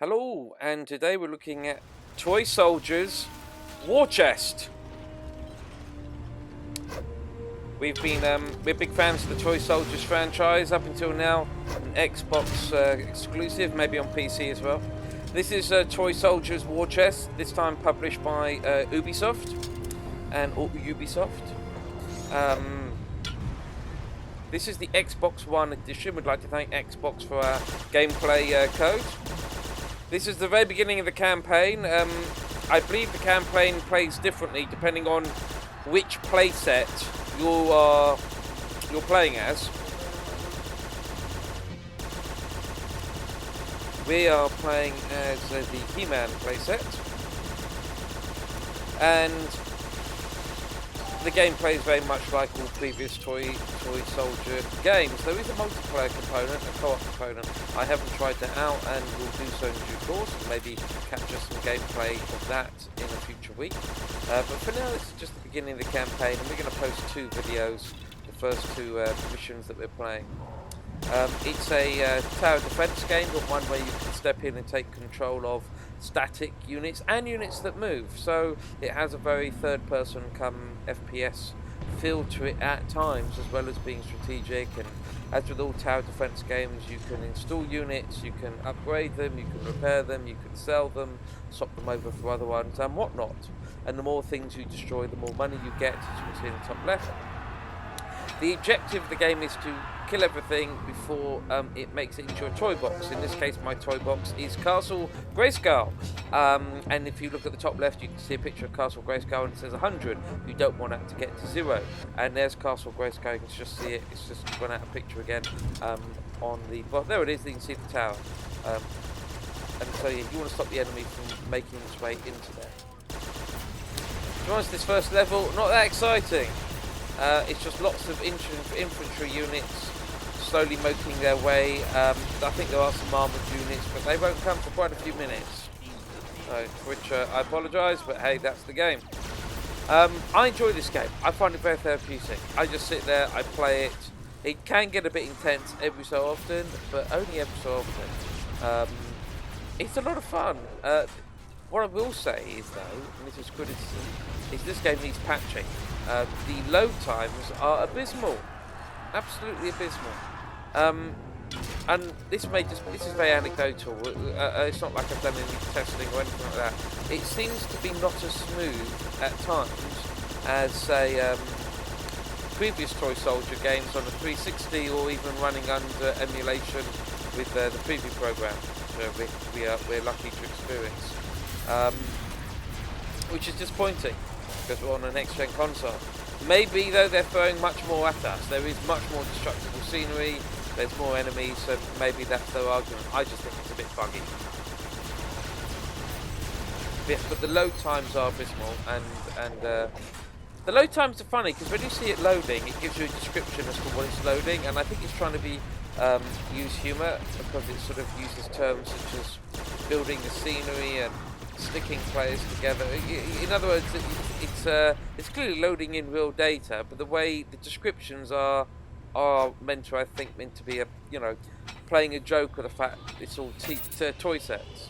Hello, and today we're looking at Toy Soldiers War Chest. We're big fans of the Toy Soldiers franchise up until now, an Xbox exclusive, maybe on PC as well. This is Toy Soldiers War Chest, this time published by Ubisoft and Ubisoft. This is the Xbox One edition. We'd like to thank Xbox for our gameplay code. This is the very beginning of the campaign. I believe the campaign plays differently depending on which playset you're playing as. We are playing as the He-Man playset, and the gameplay is very much like all previous Toy Soldier games. There is a multiplayer component, a co-op component. I haven't tried that out, and will do so in due course, and maybe capture some gameplay of that in a future week. But for now, this is just the beginning of the campaign, and we're going to post two videos, the first two missions that we're playing. It's a tower defense game, but one where you can step in and take control of static units and units that move. So it has a very third-person come FPS feel to it at times, as well as being strategic. And as with all tower defense games, you can install units, you can upgrade them, you can repair them, you can sell them, swap them over for other ones, and whatnot. And the more things you destroy, the more money you get, as you can see in the top left. The objective of the game is to kill everything before it makes it into your toy box. In this case, my toy box is Castle Grayskull. And if you look at the top left, you can see a picture of Castle Grayskull, and it says 100. You don't want it to get to 0. And there's Castle Grayskull. You can just see it. It's just run out of picture again on the... Well, there it is. You can see the tower. And so yeah, you want to stop the enemy from making its way into there. Joins this first level. Not that exciting. It's just lots of infantry units slowly making their way. I think there are some armoured units, but they won't come for quite a few minutes. So, which I apologise, but hey, that's the game. I enjoy this game. I find it very therapeutic. I just sit there, I play it. It can get a bit intense every so often, but only every so often. It's a lot of fun. What I will say is, though, and this is criticism, is this game needs patching. The load times are abysmal, absolutely abysmal. And this is very anecdotal. It's not like I've done any testing or anything like that. It seems to be not as smooth at times as, say, previous Toy Soldier games on the 360, or even running under emulation with the preview program, which we're lucky to experience. Which is disappointing, because we're on a next-gen console. Maybe, though, they're throwing much more at us. There is much more destructible scenery, there's more enemies, so maybe that's their argument. I just think it's a bit buggy. But the load times are abysmal, and the load times are funny, because when you see it loading, it gives you a description as to what it's loading, and I think it's trying to be use humour, because it sort of uses terms such as building the scenery and sticking players together. In other words, it's clearly loading in real data, but the way the descriptions are meant to be playing a joke with the fact it's all toy sets.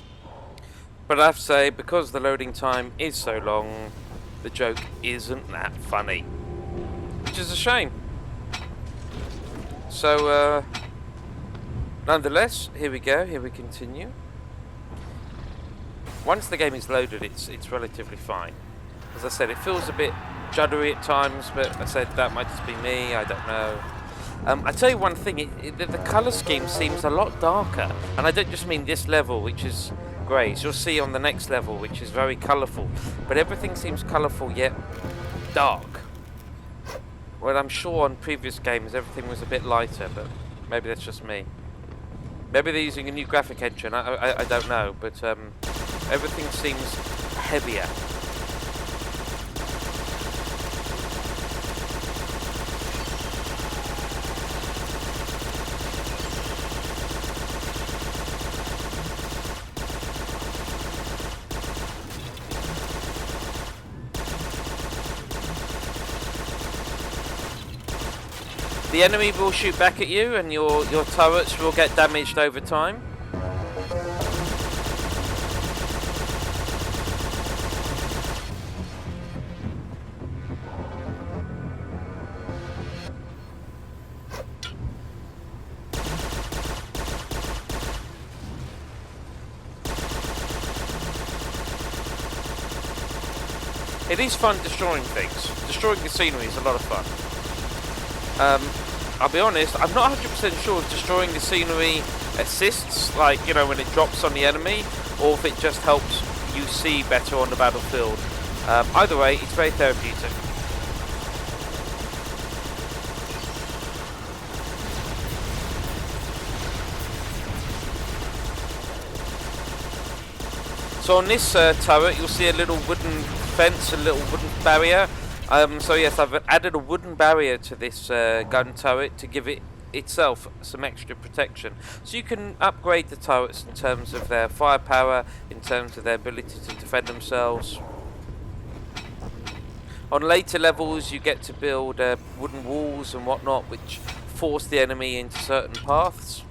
But I have to say, because the loading time is so long, the joke isn't that funny, which is a shame. So nonetheless, here we go. Here we continue. Once the game is loaded, it's relatively fine. As I said, it feels a bit juddery at times, but I said that might just be me, I don't know. I tell you one thing, the colour scheme seems a lot darker, and I don't just mean this level, which is grey. As you'll see on the next level, which is very colourful, but everything seems colourful yet dark. Well, I'm sure on previous games everything was a bit lighter, but maybe that's just me. Maybe they're using a new graphic engine, I don't know, but everything seems heavier. The enemy will shoot back at you, and your turrets will get damaged over time. It is fun destroying things. Destroying the scenery is a lot of fun. I'll be honest, I'm not 100% sure if destroying the scenery assists, like, you know, when it drops on the enemy, or if it just helps you see better on the battlefield. Either way, it's very therapeutic. So on this turret, you'll see a little wooden fence, a little wooden barrier. So yes, I've added a wooden barrier to this gun turret to give it itself some extra protection. So you can upgrade the turrets in terms of their firepower, in terms of their ability to defend themselves. On later levels, you get to build wooden walls and whatnot, which force the enemy into certain paths.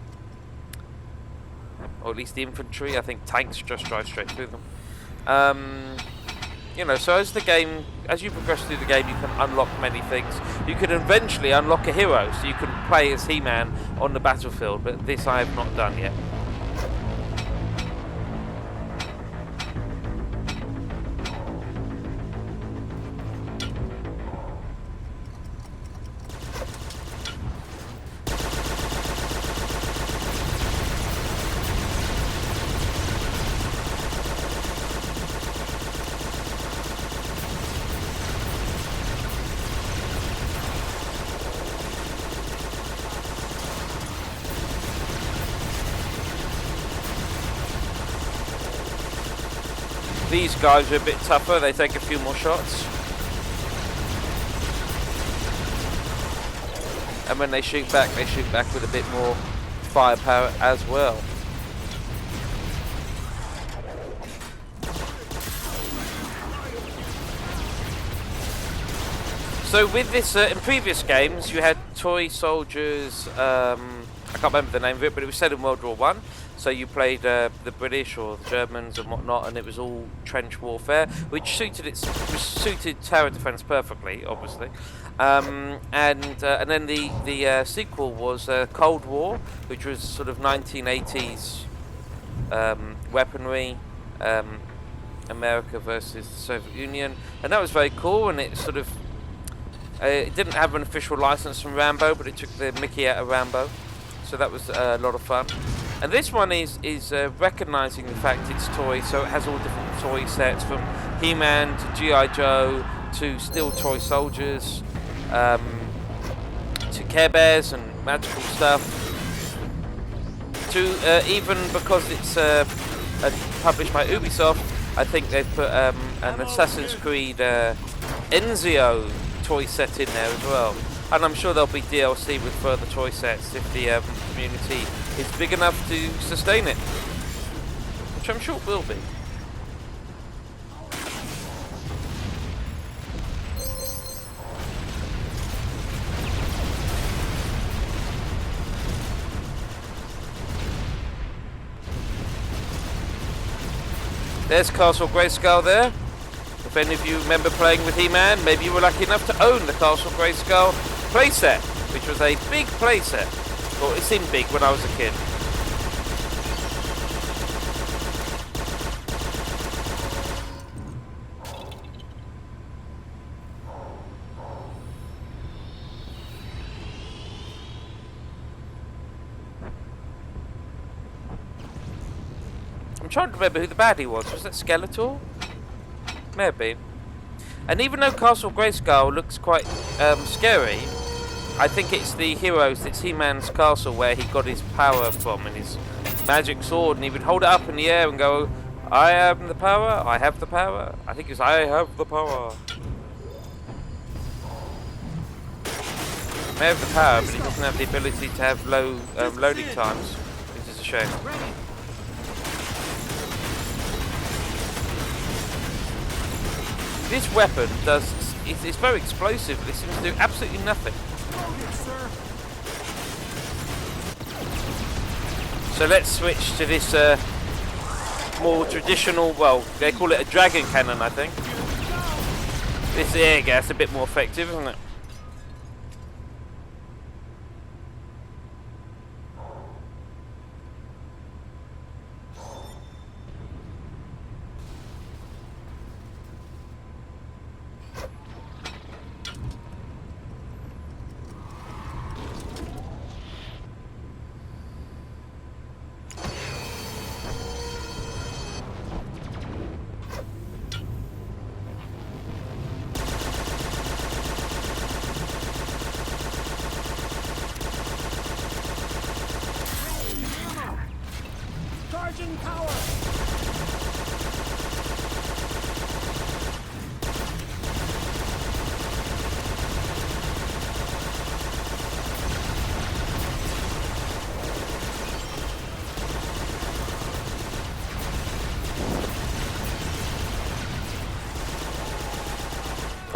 Or at least the infantry. I think tanks just drive straight through them. You know, so as you progress through the game, you can unlock many things. You can eventually unlock a hero, so you can play as He-Man on the battlefield, but this I have not done yet. These guys are a bit tougher, they take a few more shots. And when they shoot back with a bit more firepower as well. So with this, in previous games, you had toy soldiers, I can't remember the name of it, but it was set in World War One. So you played the British or the Germans and whatnot, and it was all trench warfare, which suited tower defense perfectly, obviously. And then the sequel was Cold War, which was sort of 1980s weaponry, America versus the Soviet Union, and that was very cool. And it sort of it didn't have an official license from Rambo, but it took the Mickey out of Rambo, so that was a lot of fun. And this one is recognising the fact it's toy, so it has all different toy sets, from He-Man to G.I. Joe to Steel Toy Soldiers, to Care Bears and magical stuff, to even because it's published by Ubisoft, I think they've put an Assassin's Creed Ezio toy set in there as well. And I'm sure there'll be DLC with further toy sets if the community is big enough to sustain it, which I'm sure it will be. There's Castle Grayskull there. If any of you remember playing with He-Man, maybe you were lucky enough to own the Castle Grayskull playset, which was a big playset. Well, it seemed big when I was a kid. I'm trying to remember who the baddie was. Was that Skeletor? Maybe. And even though Castle Grayskull looks quite scary, I think it's the heroes, it's He-Man's castle where he got his power from, and his magic sword, and he would hold it up in the air and go, I am the power, I have the power. I think it's I have the power. He may have the power, but he doesn't have the ability to have low loading times, which is a shame. This weapon it's very explosive, but it seems to do absolutely nothing. So let's switch to this more traditional, well, they call it a dragon cannon, I think. This air gas a bit more effective, isn't it?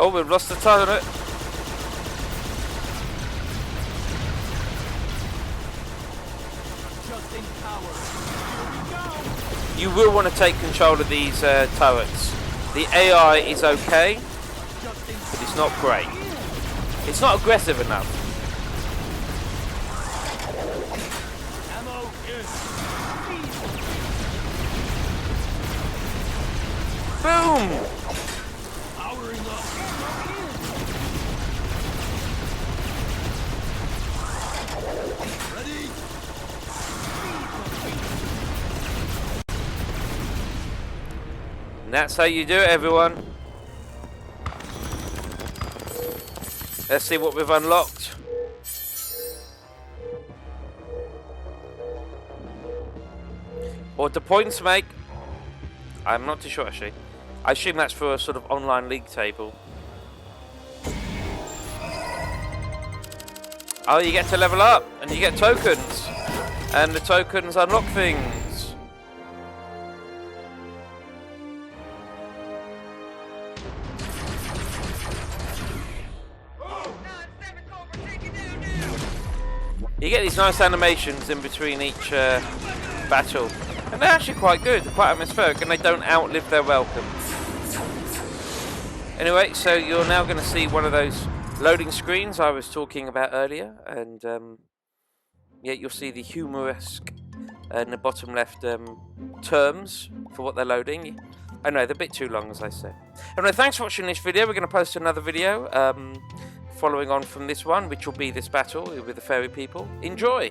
Oh, we've lost the turret. You will want to take control of these turrets. The AI is okay, but it's not great. It's not aggressive enough. Boom! And that's how you do it, everyone. Let's see what we've unlocked. What the points make? I'm not too sure actually. I assume that's for a sort of online league table. Oh, you get to level up and you get tokens. And the tokens unlock things. You get these nice animations in between each battle, and they're actually quite good, quite atmospheric, and they don't outlive their welcome. Anyway, so you're now going to see one of those loading screens I was talking about earlier, and yeah, you'll see the humoresque in the bottom left terms for what they're loading. I know, they're a bit too long, as I said. Anyway, thanks for watching this video. We're going to post another video following on from this one, which will be this battle with the fairy people. Enjoy!